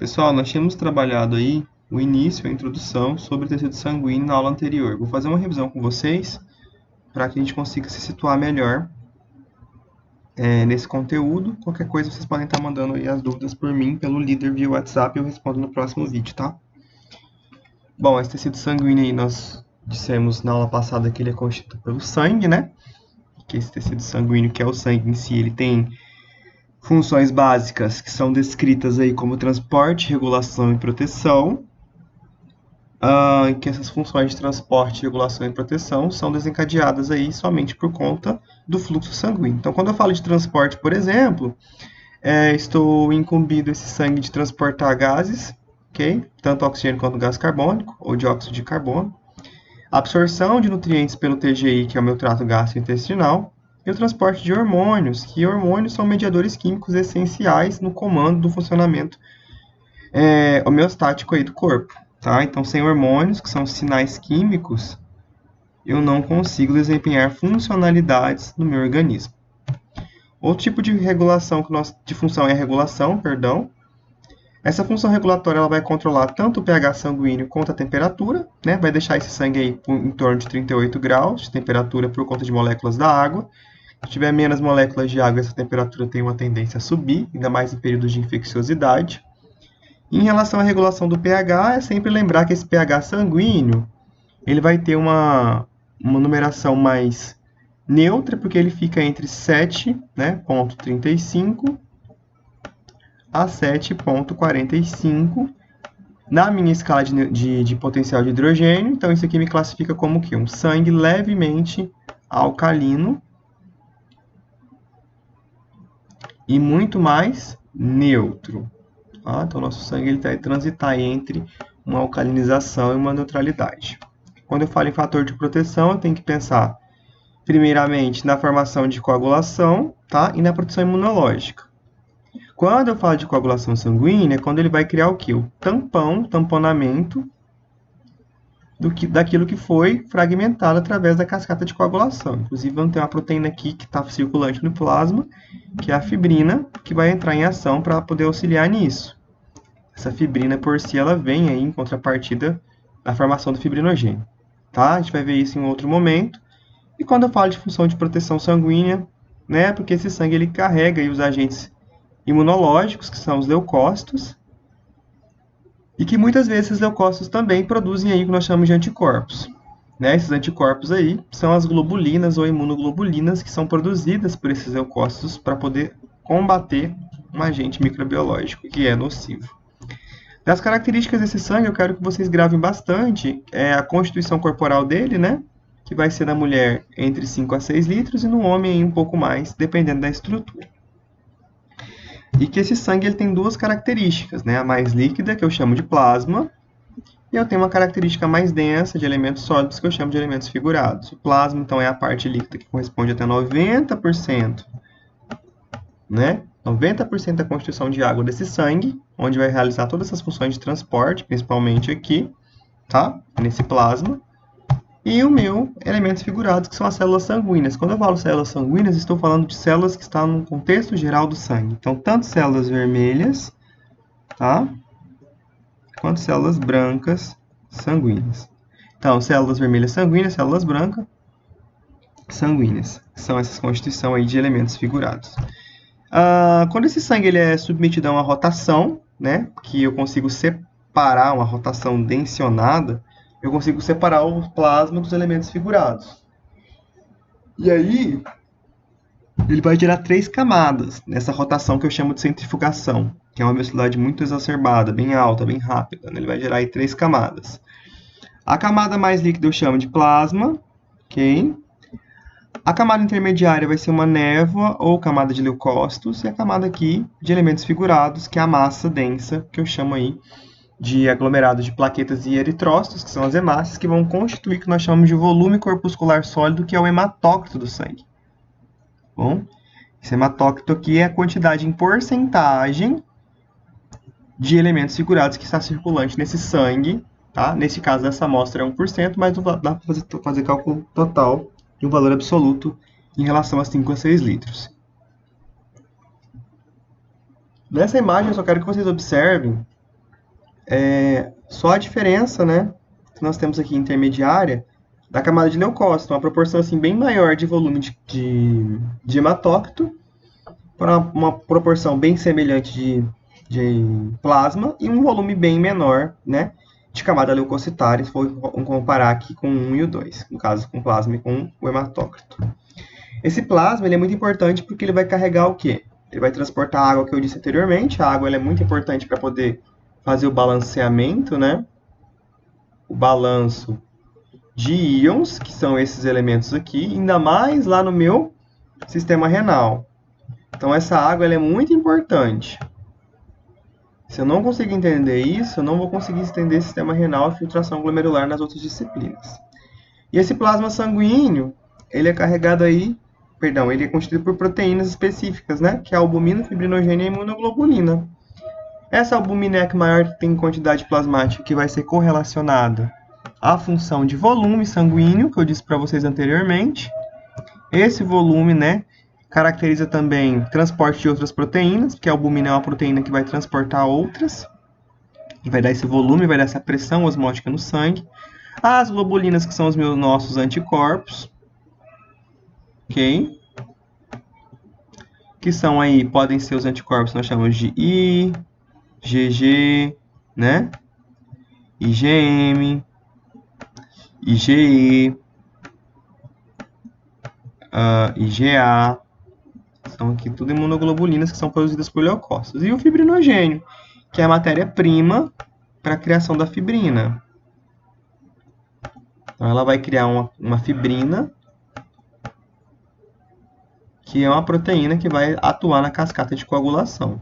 Pessoal, nós tínhamos trabalhado aí o início, a introdução sobre o tecido sanguíneo na aula anterior. Vou fazer uma revisão com vocês para que a gente consiga se situar melhor nesse conteúdo. Qualquer coisa vocês podem estar mandando aí as dúvidas por mim, pelo líder via WhatsApp, eu respondo no próximo vídeo, tá? Bom, esse tecido sanguíneo aí nós dissemos na aula passada que ele é constituído pelo sangue, né? Que esse tecido sanguíneo, que é o sangue em si, ele tem funções básicas que são descritas aí como transporte, regulação e proteção. Que essas funções de transporte, regulação e proteção são desencadeadas aí somente por conta do fluxo sanguíneo. Então, quando eu falo de transporte, por exemplo, estou incumbido esse sangue de transportar gases, ok? Tanto oxigênio quanto gás carbônico ou dióxido de carbono. Absorção de nutrientes pelo TGI, que é o meu trato gastrointestinal. E o transporte de hormônios, que hormônios são mediadores químicos essenciais no comando do funcionamento homeostático aí do corpo. Tá? Então, sem hormônios, que são sinais químicos, eu não consigo desempenhar funcionalidades no meu organismo. Outro tipo de regulação de função é a regulação, perdão. Essa função regulatória ela vai controlar tanto o pH sanguíneo quanto a temperatura, né? Vai deixar esse sangue aí em torno de 38 graus de temperatura por conta de moléculas da água. Se tiver menos moléculas de água, essa temperatura tem uma tendência a subir, ainda mais em períodos de infecciosidade. Em relação à regulação do pH, é sempre lembrar que esse pH sanguíneo ele vai ter uma numeração mais neutra, porque ele fica entre 7,35 a 7,45 na minha escala de potencial de hidrogênio. Então, isso aqui me classifica como que? Um sangue levemente alcalino e muito mais neutro. Tá? Então, nosso sangue ele vai transitar entre uma alcalinização e uma neutralidade. Quando eu falo em fator de proteção, eu tenho que pensar, primeiramente, na formação de coagulação, tá? E na proteção imunológica. Quando eu falo de coagulação sanguínea, é quando ele vai criar o quê? O tamponamento daquilo que foi fragmentado através da cascata de coagulação. Inclusive, vamos ter uma proteína aqui que está circulante no plasma, que é a fibrina, que vai entrar em ação para poder auxiliar nisso. Essa fibrina, por si, ela vem aí em contrapartida da formação do fibrinogênio. Tá? A gente vai ver isso em outro momento. E quando eu falo de função de proteção sanguínea, né, porque esse sangue ele carrega aí os agentes imunológicos, que são os leucócitos, e que muitas vezes esses leucócitos também produzem aí o que nós chamamos de anticorpos. Né? Esses anticorpos aí são as globulinas ou imunoglobulinas que são produzidas por esses leucócitos para poder combater um agente microbiológico que é nocivo. Das características desse sangue, eu quero que vocês gravem bastante a constituição corporal dele, né? Que vai ser na mulher entre 5 a 6 litros e no homem um pouco mais, dependendo da estrutura. E que esse sangue ele tem duas características, né? A mais líquida, que eu chamo de plasma, e eu tenho uma característica mais densa de elementos sólidos, que eu chamo de elementos figurados. O plasma, então, é a parte líquida que corresponde até 90%, né? 90% da constituição de água desse sangue, onde vai realizar todas essas funções de transporte, principalmente aqui, tá? Nesse plasma. E o meu, elementos figurados, que são as células sanguíneas. Quando eu falo células sanguíneas, estou falando de células que estão no contexto geral do sangue. Então, tanto células vermelhas, tá? Quanto células brancas sanguíneas. Então, células vermelhas sanguíneas, células brancas sanguíneas. São essas constituições aí de elementos figurados. Quando esse sangue ele é submetido a uma rotação, né? Que eu consigo separar uma rotação densionada, eu consigo separar o plasma dos elementos figurados. E aí, ele vai gerar 3 camadas nessa rotação que eu chamo de centrifugação, que é uma velocidade muito exacerbada, bem alta, bem rápida. Né? Ele vai gerar aí 3 camadas. A camada mais líquida eu chamo de plasma, ok? A camada intermediária vai ser uma névoa ou camada de leucócitos, e a camada aqui de elementos figurados, que é a massa densa, que eu chamo aí de aglomerado de plaquetas e eritrócitos, que são as hemácias, que vão constituir o que nós chamamos de volume corpuscular sólido, que é o hematócrito do sangue. Bom, esse hematócrito aqui é a quantidade em porcentagem de elementos figurados que está circulante nesse sangue. Tá? Nesse caso, essa amostra é 1%, mas dá para fazer cálculo total de um valor absoluto em relação a 5 a 6 litros. Nessa imagem, eu só quero que vocês observem Só a diferença, né, que nós temos aqui intermediária da camada de leucócito, uma proporção assim bem maior de volume de hematócrito, para uma proporção bem semelhante de plasma e um volume bem menor, né, de camada leucocitária, se for comparar aqui com o 1 e o 2, no caso com o plasma e com o hematócrito. Esse plasma ele é muito importante porque ele vai carregar o quê? Ele vai transportar a água que eu disse anteriormente. A água ela é muito importante para poder fazer o balanceamento, né? O balanço de íons, que são esses elementos aqui, ainda mais lá no meu sistema renal. Então, essa água ela é muito importante. Se eu não conseguir entender isso, eu não vou conseguir entender sistema renal e filtração glomerular nas outras disciplinas. E esse plasma sanguíneo, ele é carregado aí, ele é constituído por proteínas específicas, né? Que é a albumina, fibrinogênio e a imunoglobulina. Essa albumina é a que maior tem quantidade plasmática, que vai ser correlacionada à função de volume sanguíneo, que eu disse para vocês anteriormente. Esse volume, né, caracteriza também transporte de outras proteínas, porque a albumina é uma proteína que vai transportar outras, e vai dar esse volume, vai dar essa pressão osmótica no sangue. As globulinas, que são os nossos anticorpos, ok? Que são aí, podem ser os anticorpos que nós chamamos de IgG, né? IgM, IgE, IgA, são aqui tudo imunoglobulinas que são produzidas por leucócitos. E o fibrinogênio, que é a matéria-prima para a criação da fibrina. Então, ela vai criar uma fibrina, que é uma proteína que vai atuar na cascata de coagulação.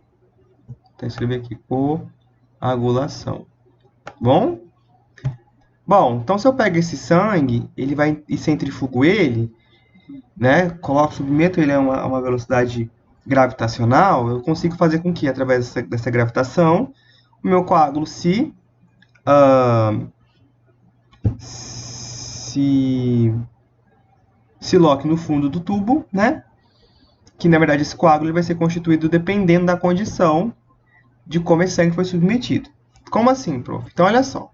Vou escrever aqui, coagulação. Bom? Bom, então se eu pego esse sangue, ele vai e centrifugo ele, né? Submeto ele a uma velocidade gravitacional, eu consigo fazer com que, através dessa gravitação, o meu coágulo se loque no fundo do tubo, né? Que, na verdade, esse coágulo vai ser constituído dependendo da condição de como esse sangue foi submetido. Como assim, prof? Então, olha só.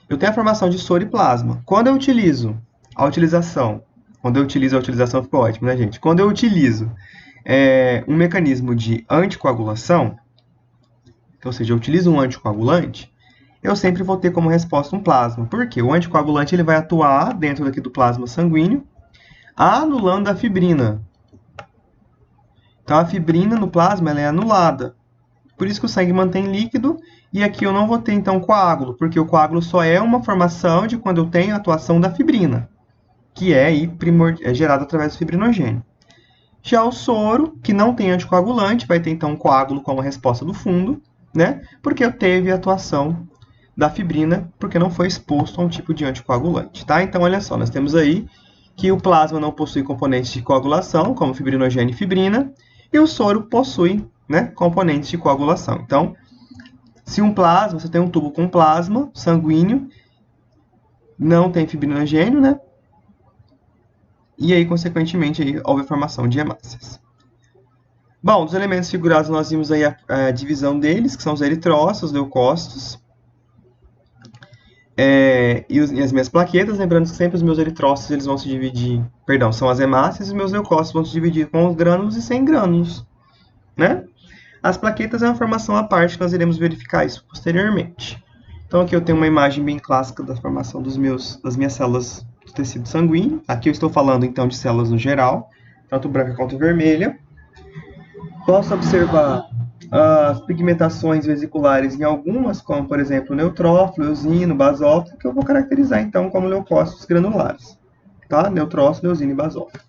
Eu tenho a formação de soro e plasma. Quando eu utilizo a utilização ficou ótimo, né, gente? Quando eu utilizo um mecanismo de anticoagulação, ou seja, eu utilizo um anticoagulante, eu sempre vou ter como resposta um plasma. Por quê? O anticoagulante ele vai atuar dentro daqui do plasma sanguíneo, anulando a fibrina. Então, a fibrina no plasma ela é anulada. Por isso que o sangue mantém líquido, e aqui eu não vou ter, então, coágulo, porque o coágulo só é uma formação de quando eu tenho a atuação da fibrina, que é gerado através do fibrinogênio. Já o soro, que não tem anticoagulante, vai ter, então, um coágulo como resposta do fundo, né? Porque eu teve a atuação da fibrina, porque não foi exposto a um tipo de anticoagulante, tá? Então, olha só, nós temos aí que o plasma não possui componentes de coagulação, como fibrinogênio e fibrina, e o soro possui, né, componentes de coagulação. Então, se você tem um tubo com plasma sanguíneo, não tem fibrinogênio, né? E aí, consequentemente, aí houve a formação de hemácias. Bom, dos elementos figurados, nós vimos aí a divisão deles, que são os eritrócitos, os leucócitos, e as minhas plaquetas, lembrando que sempre os meus eritrócitos eles vão se dividir, são as hemácias, e os meus leucócitos vão se dividir com os grânulos e sem grânulos, né? As plaquetas é uma formação à parte, nós iremos verificar isso posteriormente. Então, aqui eu tenho uma imagem bem clássica da formação das minhas células do tecido sanguíneo. Aqui eu estou falando, então, de células no geral, tanto branca quanto vermelha. Posso observar as pigmentações vesiculares em algumas, como, por exemplo, neutrófilo, eosino, basófilo, que eu vou caracterizar, então, como leucócitos granulares. Tá? Neutrófilo, eosino e basófilo.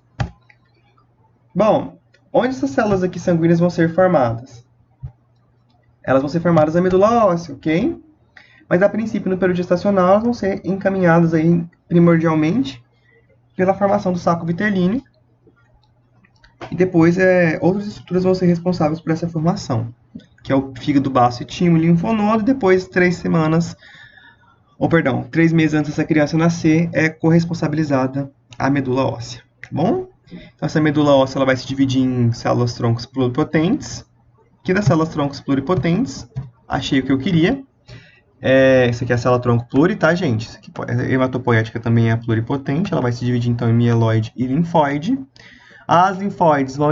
Bom, onde essas células aqui sanguíneas vão ser formadas? Elas vão ser formadas na medula óssea, ok? Mas, a princípio, no período gestacional, elas vão ser encaminhadas aí, primordialmente pela formação do saco vitelíneo. E depois, outras estruturas vão ser responsáveis por essa formação, que é o fígado, baço e timo, linfonodo, e depois, 3 meses antes dessa criança nascer, é corresponsabilizada a medula óssea, tá bom? Então, essa medula óssea ela vai se dividir em células troncos pluripotentes. Aqui das células troncos pluripotentes, achei o que eu queria. Essa aqui é a célula-tronco pluri, tá, gente? Isso aqui, a hematopoética também é pluripotente, ela vai se dividir, então, em mieloide e linfóide. As linfóides vão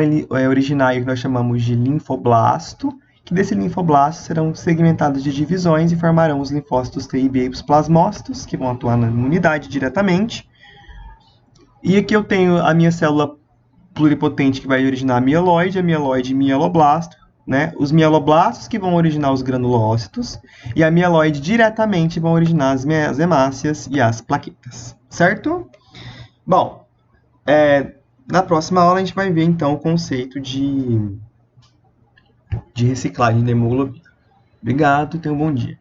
originar o que nós chamamos de linfoblasto, que desse linfoblasto serão segmentados de divisões e formarão os linfócitos T e B plasmócitos, que vão atuar na imunidade diretamente. E aqui eu tenho a minha célula pluripotente que vai originar a mieloide e mieloblasto, né? Os mieloblastos que vão originar os granulócitos e a mieloide diretamente vão originar as hemácias e as plaquetas, certo? Bom, na próxima aula a gente vai ver então o conceito de reciclagem da hemoglobina. Obrigado e tenha um bom dia.